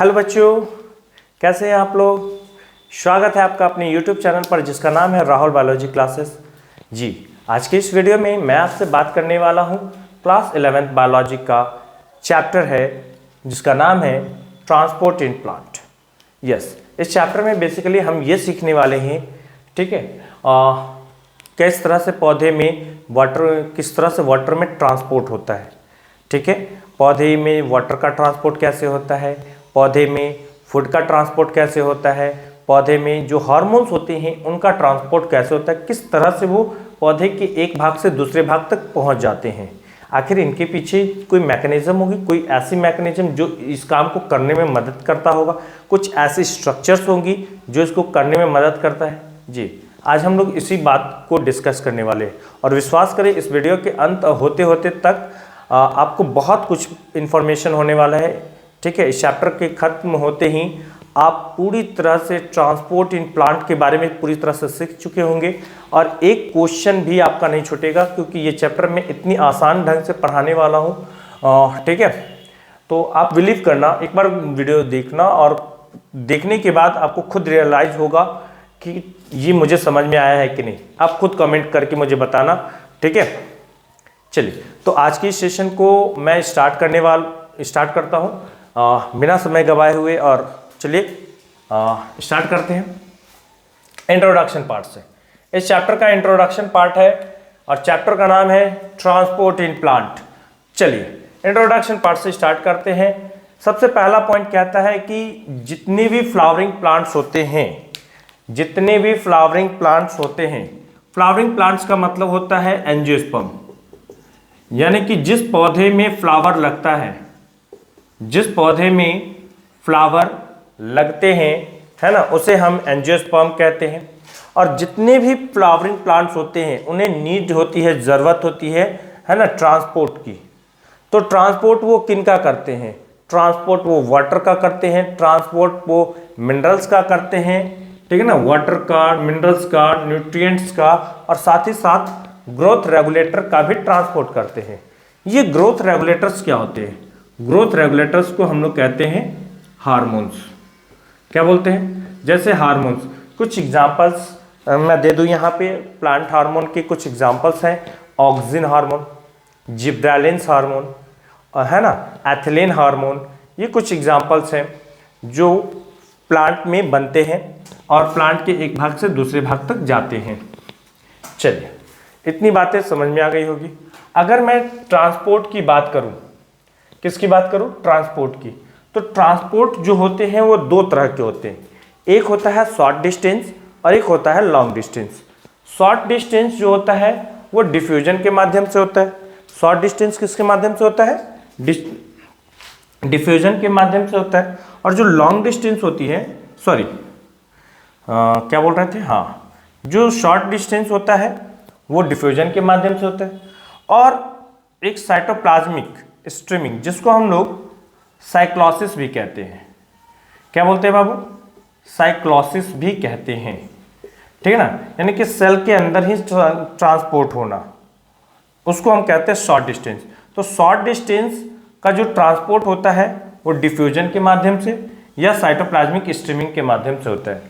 Hello बच्चों, कैसे हैं आप लोग। स्वागत है आपका अपने YouTube चैनल पर जिसका नाम है राहुल बायोलॉजी क्लासेस। जी, आज के इस वीडियो में मैं आपसे बात करने वाला हूं क्लास 11th बायोलॉजी का चैप्टर है जिसका नाम है ट्रांसपोर्ट इन प्लांट। यस, इस चैप्टर में बेसिकली हम ये सीखने वाले हैं, ठीक है, किस तरह से पौधे में किस तरह से वाटर में ट्रांसपोर्ट होता है। ठीक है, पौधे में वाटर का ट्रांसपोर्ट कैसे होता है, पौधे में फूड का ट्रांसपोर्ट कैसे होता है, पौधे में जो हार्मोन्स होते हैं उनका ट्रांसपोर्ट कैसे होता है, किस तरह से वो पौधे के एक भाग से दूसरे भाग तक पहुंच जाते हैं। आखिर इनके पीछे कोई मैकेनिज्म होगी, कोई ऐसी मैकेनिज्म जो इस काम को करने में मदद करता होगा, कुछ ऐसी स्ट्रक्चर्स होंगी जो इसको करने में मदद करता है। जी, आज हम लोग इसी बात को डिस्कस करने वाले हैं और विश्वास करें इस वीडियो के अंत होते होते तक आपको बहुत कुछ इन्फॉर्मेशन होने वाला है। ठीक है, इस चैप्टर के ख़त्म होते ही आप पूरी तरह से ट्रांसपोर्ट इन प्लांट के बारे में पूरी तरह से सीख चुके होंगे और एक क्वेश्चन भी आपका नहीं छूटेगा क्योंकि ये चैप्टर मैं इतनी आसान ढंग से पढ़ाने वाला हूँ। ठीक है, तो आप बिलीव करना, एक बार वीडियो देखना और देखने के बाद आपको खुद रियलाइज होगा कि ये मुझे समझ में आया है कि नहीं। आप खुद कमेंट करके मुझे बताना। ठीक है, चलिए तो आज की सेशन को मैं स्टार्ट करता हूँ बिना समय गवाए हुए और चलिए स्टार्ट करते हैं इंट्रोडक्शन पार्ट से। इस चैप्टर का इंट्रोडक्शन पार्ट है और चैप्टर का नाम है ट्रांसपोर्ट इन प्लांट। चलिए इंट्रोडक्शन पार्ट से स्टार्ट करते हैं। सबसे पहला पॉइंट कहता है कि जितने भी फ्लावरिंग प्लांट्स होते हैं, फ्लावरिंग प्लांट्स का मतलब होता है एंजियोस्पर्म, यानी कि जिस पौधे में फ्लावर लगता है, जिस पौधे में फ्लावर लगते हैं, है ना, उसे हम एंजियोस्पर्म कहते हैं। और जितने भी फ्लावरिंग प्लांट्स होते हैं उन्हें नीड होती है, ज़रूरत होती है ना, ट्रांसपोर्ट की। तो ट्रांसपोर्ट वो किनका करते हैं? ट्रांसपोर्ट वो वाटर का करते हैं, ट्रांसपोर्ट वो मिनरल्स का करते हैं, ठीक है ना, वाटर का, मिनरल्स का, न्यूट्रिएंट्स का, और साथ ही साथ ग्रोथ रेगुलेटर का भी ट्रांसपोर्ट करते हैं। ये ग्रोथ रेगुलेटर्स क्या होते हैं? ग्रोथ रेगुलेटर्स को हम लोग कहते हैं हार्मोन्स। क्या बोलते हैं? जैसे हार्मोन्स, कुछ एग्जांपल्स मैं दे दूं यहाँ पे। प्लांट हार्मोन के कुछ एग्जांपल्स हैं, ऑक्सिन हार्मोन, जिब्रेलिन्स हार्मोन, है ना, एथिलीन हार्मोन। ये कुछ एग्जांपल्स हैं जो प्लांट में बनते हैं और प्लांट के एक भाग से दूसरे भाग तक जाते हैं। चलिए, इतनी बातें समझ में आ गई होगी। अगर मैं ट्रांसपोर्ट की बात करूं, किसकी बात करूं? ट्रांसपोर्ट की। तो ट्रांसपोर्ट जो होते हैं वो दो तरह के होते हैं, एक होता है शॉर्ट डिस्टेंस और एक होता है लॉन्ग डिस्टेंस। शॉर्ट डिस्टेंस जो होता है वो डिफ्यूजन के माध्यम से होता है। शॉर्ट डिस्टेंस किसके माध्यम से होता है? डिफ्यूजन के माध्यम से होता है। और जो लॉन्ग डिस्टेंस होती है, सॉरी क्या बोल रहे थे, हाँ, जो शॉर्ट डिस्टेंस होता है वो डिफ्यूजन के माध्यम से होता है। और एक साइटोप्लाज्मिक स्ट्रीमिंग, जिसको हम लोग साइक्लोसिस भी कहते हैं। क्या बोलते हैं बाबू? साइक्लोसिस भी कहते हैं, ठीक है ना, यानी कि सेल के अंदर ही ट्रांसपोर्ट होना, उसको हम कहते हैं शॉर्ट डिस्टेंस। तो शॉर्ट डिस्टेंस का जो ट्रांसपोर्ट होता है वो डिफ्यूजन के माध्यम से या साइटोप्लाज्मिक स्ट्रीमिंग के माध्यम से होता है।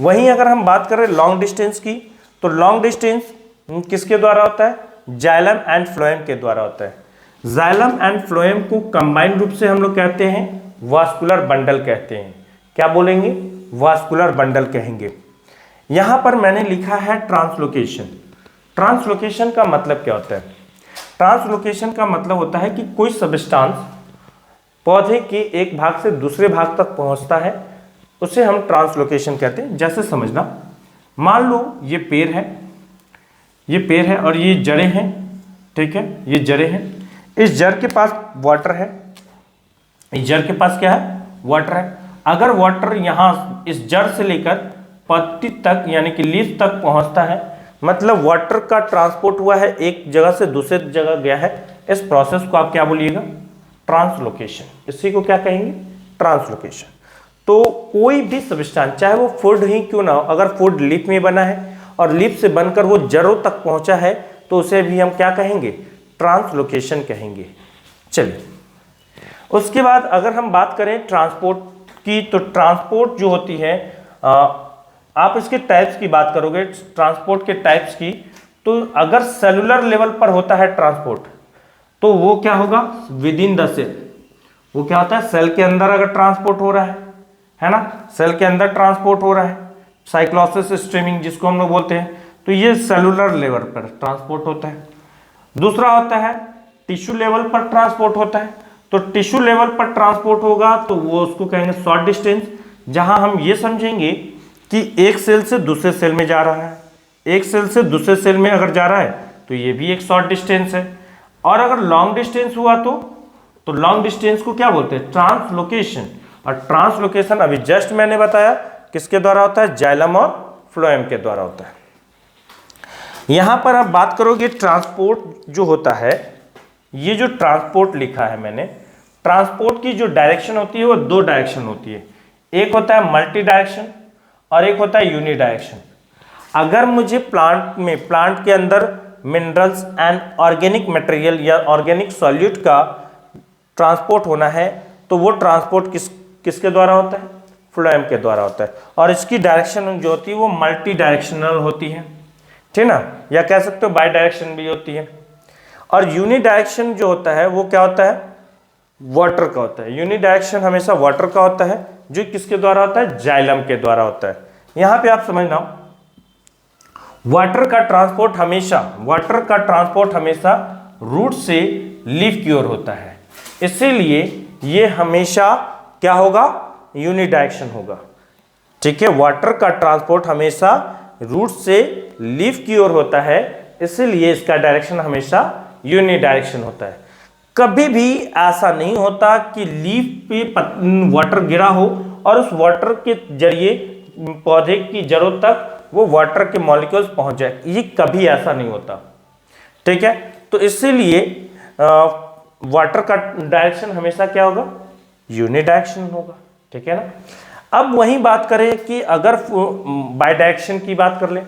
वहीं अगर हम बात करें लॉन्ग डिस्टेंस की, तो लॉन्ग डिस्टेंस किसके द्वारा होता है? जाइलम एंड फ्लोएम के द्वारा होता है। जाइलम एंड फ्लोएम को कंबाइंड रूप से हम लोग कहते हैं वास्कुलर बंडल कहते हैं। क्या बोलेंगे? वास्कुलर बंडल कहेंगे। यहां पर मैंने लिखा है ट्रांसलोकेशन। ट्रांसलोकेशन का मतलब क्या होता है? ट्रांसलोकेशन का मतलब होता है कि कोई सब्सटेंस पौधे के एक भाग से दूसरे भाग तक पहुंचता है, उसे हम ट्रांसलोकेशन कहते हैं। जैसे समझना, मान लो ये पेड़ है और ये जड़ें हैं, ठीक है, ये जड़ें हैं। इस जड़ के पास वाटर है, इस जड़ के पास क्या है? वाटर है। अगर वाटर यहाँ इस जड़ से लेकर पत्ती तक यानी कि लीफ तक पहुँचता है, मतलब वाटर का ट्रांसपोर्ट हुआ है, एक जगह से दूसरे जगह गया है। इस प्रोसेस को आप क्या बोलिएगा? ट्रांसलोकेशन। इसी को क्या कहेंगे? ट्रांसलोकेशन। तो कोई भी सब्सटेंस, चाहे वो फूड ही क्यों ना हो, अगर फूड लीफ में बना है और लीफ से बनकर वो जड़ों तक पहुंचा है तो उसे भी हम क्या कहेंगे? ट्रांसलोकेशन कहेंगे। चलिए, उसके बाद अगर हम बात करें ट्रांसपोर्ट की तो ट्रांसपोर्ट जो होती है, आप इसके टाइप्स की बात करोगे, ट्रांसपोर्ट के टाइप्स की, तो अगर सेलुलर लेवल पर होता है ट्रांसपोर्ट तो वो क्या होगा, विद इन द सेल। वो क्या होता है, सेल के अंदर अगर ट्रांसपोर्ट हो रहा है ना, सेल के अंदर ट्रांसपोर्ट हो रहा है, साइक्लोसिस स्ट्रीमिंग जिसको हम लोग बोलते हैं, तो ये सेलुलर लेवल पर ट्रांसपोर्ट होता है। दूसरा होता है टिश्यू लेवल पर ट्रांसपोर्ट होता है, तो टिश्यू लेवल पर ट्रांसपोर्ट होगा तो वो उसको कहेंगे शॉर्ट डिस्टेंस, जहां हम ये समझेंगे कि एक सेल से दूसरे सेल में जा रहा है, एक सेल से दूसरे सेल में अगर जा रहा है तो ये भी एक शॉर्ट डिस्टेंस है। और अगर लॉन्ग डिस्टेंस हुआ तो लॉन्ग डिस्टेंस को क्या बोलते हैं, ट्रांसलोकेशन। और ट्रांसलोकेशन अभी जस्ट मैंने बताया किसके द्वारा होता है, जाइलम और फ्लोएम के द्वारा होता है। यहां पर आप बात करोगे ट्रांसपोर्ट जो होता है, ये जो ट्रांसपोर्ट लिखा है मैंने, ट्रांसपोर्ट की जो डायरेक्शन होती है वो दो डायरेक्शन होती है, एक होता है मल्टी डायरेक्शन और एक होता है यूनि डायरेक्शन। अगर मुझे प्लांट के अंदर मिनरल्स एंड ऑर्गेनिक मटेरियल या ऑर्गेनिक सॉल्यूट का ट्रांसपोर्ट होना है तो वो ट्रांसपोर्ट किसके द्वारा होता है, फ्लोएम के द्वारा होता है। और इसकी डायरेक्शन जो होती है वो मल्टी डायरेक्शनल होती है, ठीक ना, या कह सकते हो बाई डायरेक्शन भी होती है। और यूनि डायरेक्शन जो होता है वो क्या होता है, वाटर का होता है। यूनि डायरेक्शन हमेशा वाटर का होता है, जो किसके द्वारा होता है, जाइलम के द्वारा होता है। यहां पे आप समझना, वाटर का ट्रांसपोर्ट हमेशा रूट से लीफ की ओर होता है, इसीलिए ये हमेशा क्या होगा, यूनि डायरेक्शन होगा। ठीक है, वाटर का ट्रांसपोर्ट हमेशा रूट से लीफ की ओर होता है, इसीलिए इसका डायरेक्शन हमेशा यूनि डायरेक्शन होता है। कभी भी ऐसा नहीं होता कि लीफ पे वाटर गिरा हो और उस वाटर के जरिए पौधे की जड़ों तक वो वाटर के मॉलिक्यूल्स पहुंच जाए, ये कभी ऐसा नहीं होता। ठीक है, तो इसीलिए वाटर का डायरेक्शन हमेशा क्या होगा, यूनि डायरेक्शन होगा। ठीक है ना। अब वही बात करें कि अगर बाई डायरेक्शन की बात कर ले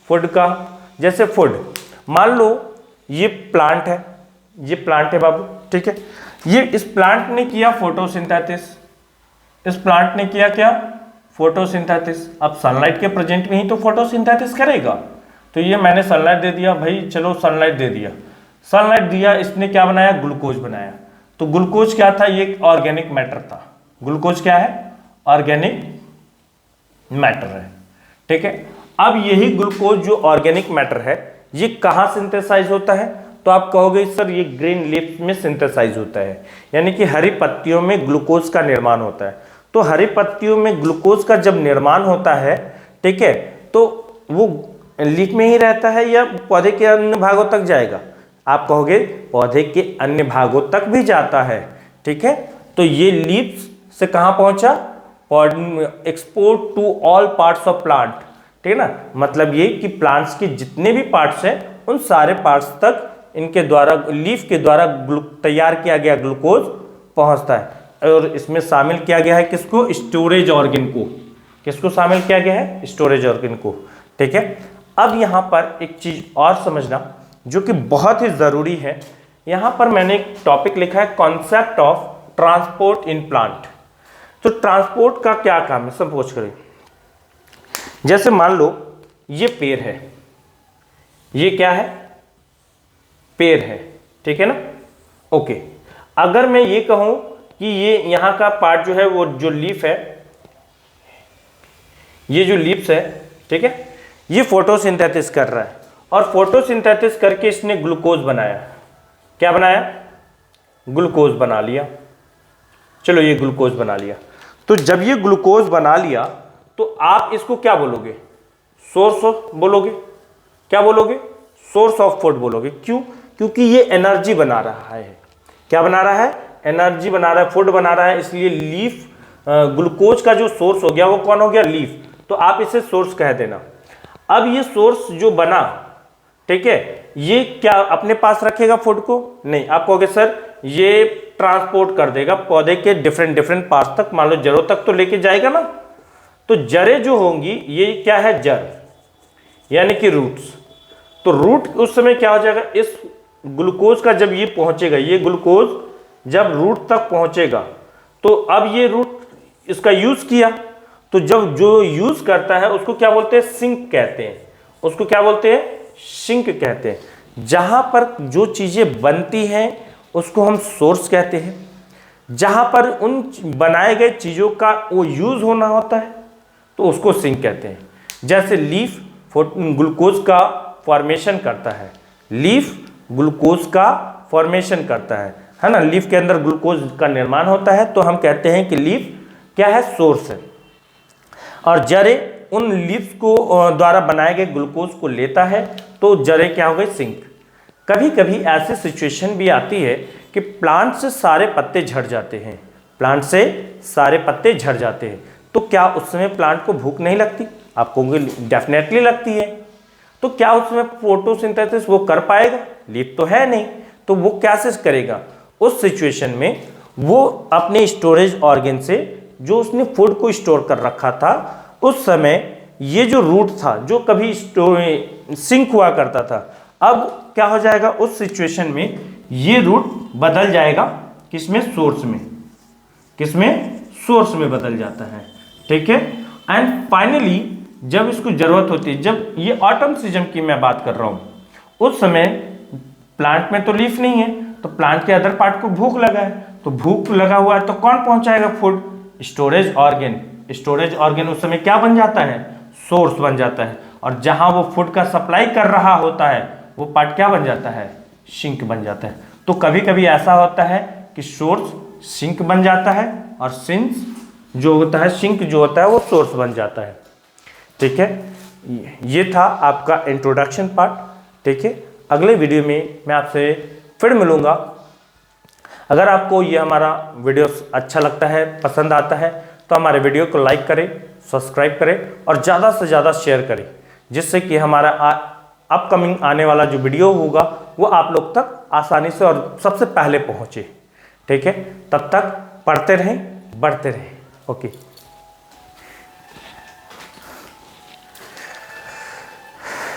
फूड का, जैसे फूड, मान लो ये प्लांट है बाबू, ठीक है, ये इस प्लांट ने किया फोटोसिंथेसिस, इस प्लांट ने किया क्या, फोटोसिंथेसिस। अब सनलाइट के प्रेजेंट में ही तो फोटोसिंथेसिस करेगा, तो ये मैंने सनलाइट दे दिया भाई, चलो सनलाइट दे दिया, सनलाइट दिया, इसने क्या बनाया, ग्लूकोज बनाया। तो ग्लूकोज क्या था, ये ऑर्गेनिक मैटर था। ग्लूकोज क्या है, ऑर्गेनिक मैटर है। ठीक है, अब यही ग्लूकोज जो ऑर्गेनिक मैटर है ये कहाँ सिंथेसाइज होता है, तो आप कहोगे सर ये ग्रीन लीफ में सिंथेसाइज होता है, यानी कि हरी पत्तियों में ग्लूकोज का निर्माण होता है। तो हरी पत्तियों में ग्लूकोज का जब निर्माण होता है, ठीक है, तो वो लीफ में ही रहता है या पौधे के अन्य भागों तक जाएगा, आप कहोगे पौधे के अन्य भागों तक भी जाता है। ठीक है, तो ये लीफ से कहाँ पहुंचा, export to all parts of plant. ठीक है ना, मतलब ये कि प्लांट्स के जितने भी पार्ट्स हैं उन सारे पार्ट्स तक इनके द्वारा, लीफ के द्वारा तैयार किया गया ग्लूकोज पहुंचता है। और इसमें शामिल किया गया है किसको, स्टोरेज ऑर्गन को। किसको शामिल किया गया है, स्टोरेज ऑर्गन को। ठीक है, अब यहाँ पर एक चीज और समझना जो कि बहुत ही जरूरी है, यहाँ पर मैंने एक टॉपिक लिखा है concept of transport in plant. तो ट्रांसपोर्ट का क्या काम है, सपोज करें जैसे मान लो ये पेड़ है, ये क्या है, पेड़ है, ठीक है ना। ओके, अगर मैं ये कहूं कि ये यहां का पार्ट जो है वो जो लीफ है, ये जो लीव्स है, ठीक है, ये फोटोसिंथेसिस कर रहा है और फोटोसिंथेसिस करके इसने ग्लूकोज बनाया। क्या बनाया, ग्लूकोज बना लिया। चलो ये ग्लूकोज बना लिया, तो जब ये ग्लूकोज बना लिया तो आप इसको क्या बोलोगे, सोर्स ऑफ बोलोगे। क्या बोलोगे, सोर्स ऑफ फूड बोलोगे। क्यों, क्योंकि ये एनर्जी बना रहा है। क्या बना रहा है, एनर्जी बना रहा है, फूड बना रहा है, इसलिए लीफ ग्लूकोज का जो सोर्स हो गया वो कौन हो गया, लीफ। तो आप इसे सोर्स कह देना। अब ये सोर्स जो बना, ठीक है, ये क्या अपने पास रखेगा फूड को, नहीं, आप कहोगे सर ये ट्रांसपोर्ट कर देगा पौधे के डिफरेंट पार्ट्स तक, मान लो जड़ों तक तो लेके जाएगा ना। तो जड़ें जो होंगी ये क्या है, जड़ यानी कि रूट्स। तो रूट उस समय क्या हो जाएगा, इस ग्लूकोज का जब ये पहुंचेगा, ये ग्लूकोज जब रूट तक पहुंचेगा तो अब ये रूट इसका यूज किया, तो जब जो यूज करता है उसको क्या बोलते हैं, सिंक कहते हैं। उसको क्या बोलते हैं, सिंक कहते हैं। जहां पर जो चीजें बनती हैं उसको हम सोर्स कहते हैं। जहां पर उन बनाए गए चीजों का वो यूज होना होता है तो उसको सिंक कहते हैं। जैसे लीफ ग्लूकोज का फॉर्मेशन करता है, लीफ ग्लूकोज का फॉर्मेशन करता है ना, लीफ के अंदर ग्लूकोज का निर्माण होता है, तो हम कहते हैं कि लीफ क्या है, सोर्स है। और जड़ें उन लीव्स को द्वारा बनाए गए ग्लूकोज को लेता है, तो जड़ें क्या हो गई, सिंक। कभी कभी ऐसी सिचुएशन भी आती है कि प्लांट से सारे पत्ते झड़ जाते हैं, प्लांट से सारे पत्ते झड़ जाते हैं, तो क्या उस समय प्लांट को भूख नहीं लगती? आप कहोगे डेफिनेटली लगती है। तो क्या उसमें फोटोसिंथेसिस वो कर पाएगा? लीफ तो है नहीं, तो वो कैसे करेगा? उस सिचुएशन में वो अपने स्टोरेज ऑर्गन से जो उसने फूड को स्टोर कर रखा था, उस समय ये जो रूट था जो कभी सिंक हुआ करता था, अब क्या हो जाएगा उस सिचुएशन में, ये रूट बदल जाएगा किसमें, सोर्स में। किसमें, सोर्स में बदल जाता है। ठीक है। एंड फाइनली जब इसको जरूरत होती है, जब ये ऑटम सीजन की मैं बात कर रहा हूं, उस समय प्लांट में तो लीफ नहीं है, तो प्लांट के अदर पार्ट को भूख लगा है, तो भूख लगा हुआ है तो कौन पहुंचाएगा food? Storage organ. Storage organ उस समय क्या बन जाता है, सोर्स बन जाता है। और जहां वो फूड का सप्लाई कर रहा होता है वो पार्ट क्या बन जाता है, सिंक बन जाता है। तो कभी कभी ऐसा होता है कि सोर्स सिंक बन जाता है और सिंस जो होता है, सिंक जो होता है वो सोर्स बन जाता है। ठीक है, ये था आपका इंट्रोडक्शन पार्ट। ठीक है, अगले वीडियो में मैं आपसे फिर मिलूंगा। अगर आपको ये हमारा वीडियो अच्छा लगता है, पसंद आता है, तो हमारे वीडियो को लाइक करें, सब्सक्राइब करें और ज़्यादा से ज़्यादा शेयर करें, जिससे कि हमारा अपकमिंग आने वाला जो वीडियो होगा वो आप लोग तक आसानी से और सबसे पहले पहुँचे। ठीक है, तब तक पढ़ते रहें, बढ़ते रहें। ओके।